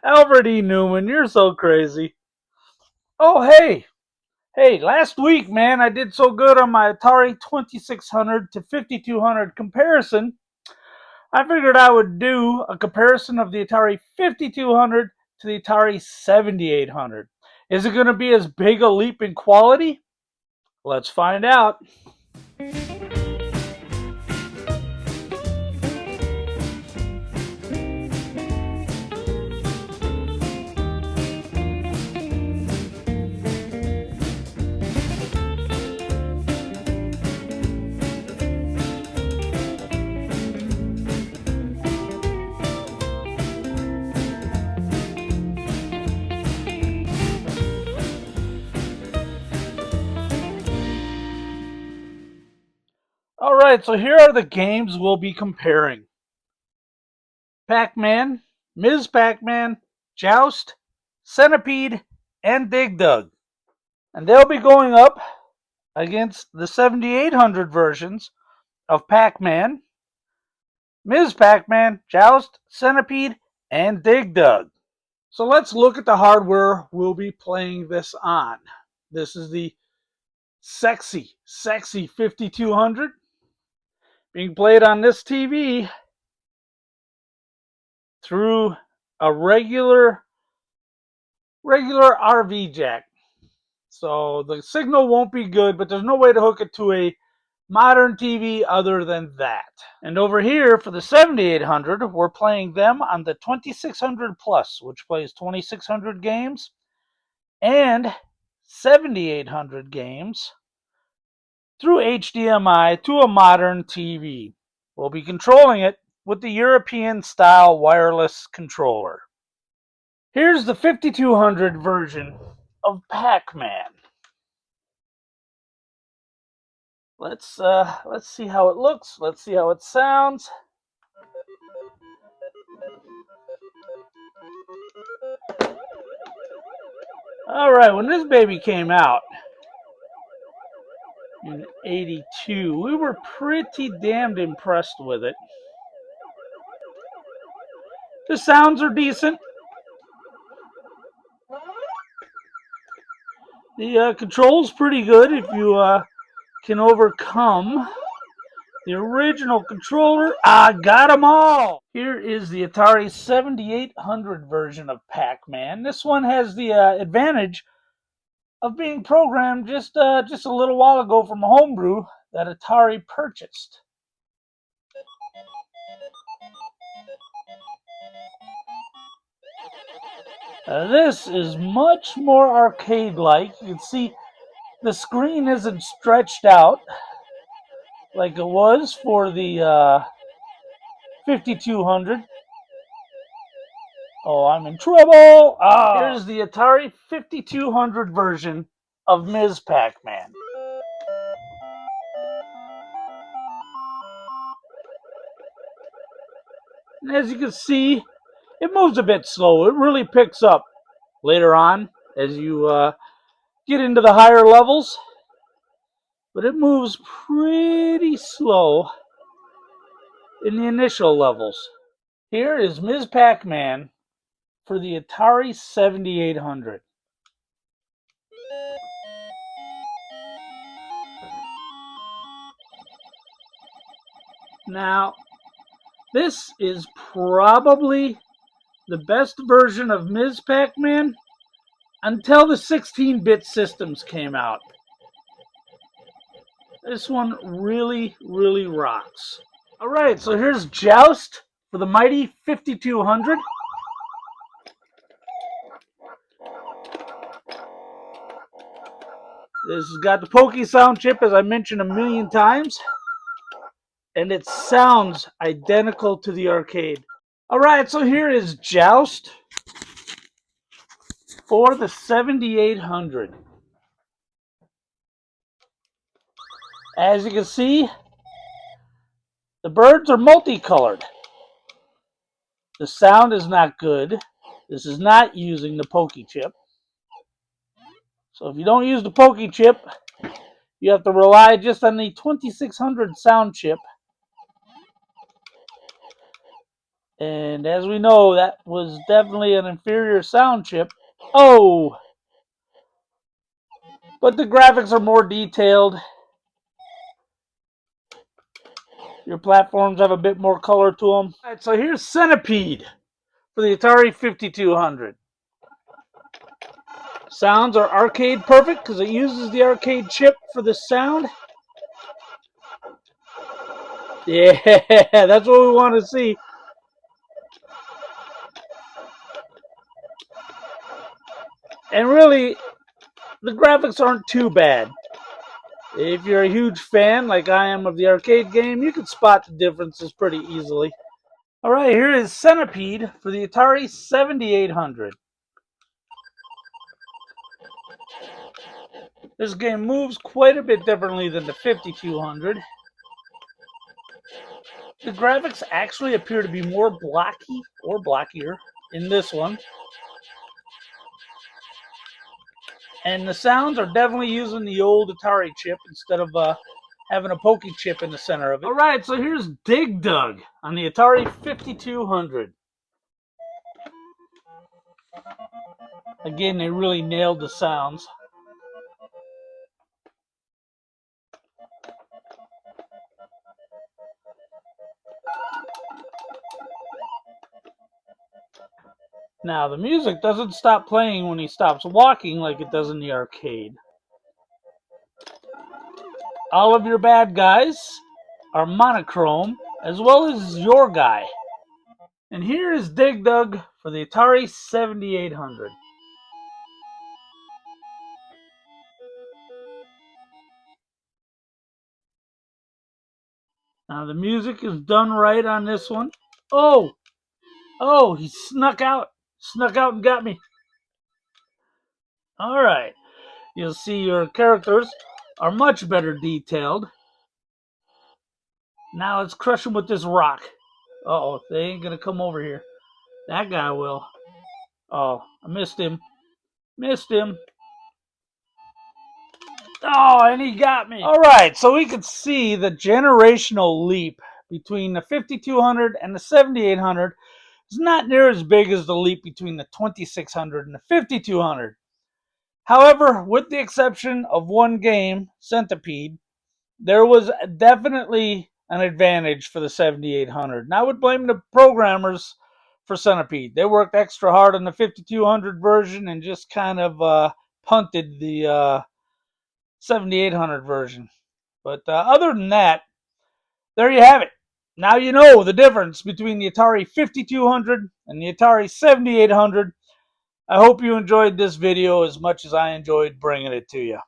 Albert E. Newman, you're so crazy. Oh, hey, last week, man, I did so good on my Atari 2600 to 5200 comparison. I figured I would do a comparison of the Atari 5200 to the Atari 7800. Is it going to be as big a leap in quality? Let's find out. Alright, so here are the games we'll be comparing. Pac-Man, Ms. Pac-Man, Joust, Centipede, and Dig Dug. And they'll be going up against the 7800 versions of Pac-Man, Ms. Pac-Man, Joust, Centipede, and Dig Dug. So let's look at the hardware we'll be playing this on. This is the sexy 5200 being played on this TV through a regular RV jack. So the signal won't be good, but there's no way to hook it to a modern TV other than that. And over here for the 7800, we're playing them on the 2600 Plus, which plays 2600 games and 7800 games through HDMI to a modern TV. We'll be controlling it with the European-style wireless controller. Here's the 5200 version of Pac-Man. Let's see how it looks. Let's see how it sounds. All right, when this baby came out in '82, we were pretty damned impressed with it. The sounds are decent. The control's pretty good if you can overcome the original controller. I got them all! Here is the Atari 7800 version of Pac-Man. This one has the advantage of being programmed just a little while ago from a homebrew that Atari purchased. This is much more arcade-like. You can see the screen isn't stretched out like it was for the 5200. Oh, I'm in trouble! Here's the Atari 5200 version of Ms. Pac-Man. And as you can see, it moves a bit slow. It really picks up later on as you get into the higher levels. But it moves pretty slow in the initial levels. Here is Ms. Pac-Man for the Atari 7800. Now, this is probably the best version of Ms. Pac-Man until the 16-bit systems came out. This one really, really rocks. Alright, so here's Joust for the mighty 5200. This has got the Pokey sound chip, as I mentioned a million times. And it sounds identical to the arcade. Alright, so here is Joust for the 7800. As you can see, the birds are multicolored. The sound is not good. This is not using the Pokey chip. So if you don't use the Pokey chip, you have to rely just on the 2600 sound chip. And as we know, that was definitely an inferior sound chip. Oh! But the graphics are more detailed. Your platforms have a bit more color to them. Alright, so here's Centipede for the Atari 5200. Sounds are arcade perfect because it uses the arcade chip for the sound. Yeah, that's what we want to see. And really, the graphics aren't too bad. If you're a huge fan, like I am, of the arcade game, you can spot the differences pretty easily. Alright, here is Centipede for the Atari 7800. This game moves quite a bit differently than the 5200. The graphics actually appear to be more blocky, or blockier, in this one. And the sounds are definitely using the old Atari chip instead of having a pokey chip in the center of it. Alright, so here's Dig Dug on the Atari 5200. Again, they really nailed the sounds. Now, the music doesn't stop playing when he stops walking like it does in the arcade. All of your bad guys are monochrome, as well as your guy. And here is Dig Dug for the Atari 7800. Now, the music is done right on this one. Oh! Oh, he snuck out. Snuck out and got me. Alright. You'll see your characters are much better detailed. Now let's crush him with this rock. Uh-oh, they ain't gonna come over here. That guy will. Oh, I missed him. Missed him. Oh, and he got me. Alright, so we can see the generational leap between the 5200 and the 7800 is not near as big as the leap between the 2600 and the 5200. However, with the exception of one game, Centipede, there was definitely an advantage for the 7800. And I would blame the programmers for Centipede. They worked extra hard on the 5200 version and just kind of punted the 7800 version. But other than that, there you have it. Now you know the difference between the Atari 5200 and the Atari 7800. I hope you enjoyed this video as much as I enjoyed bringing it to you.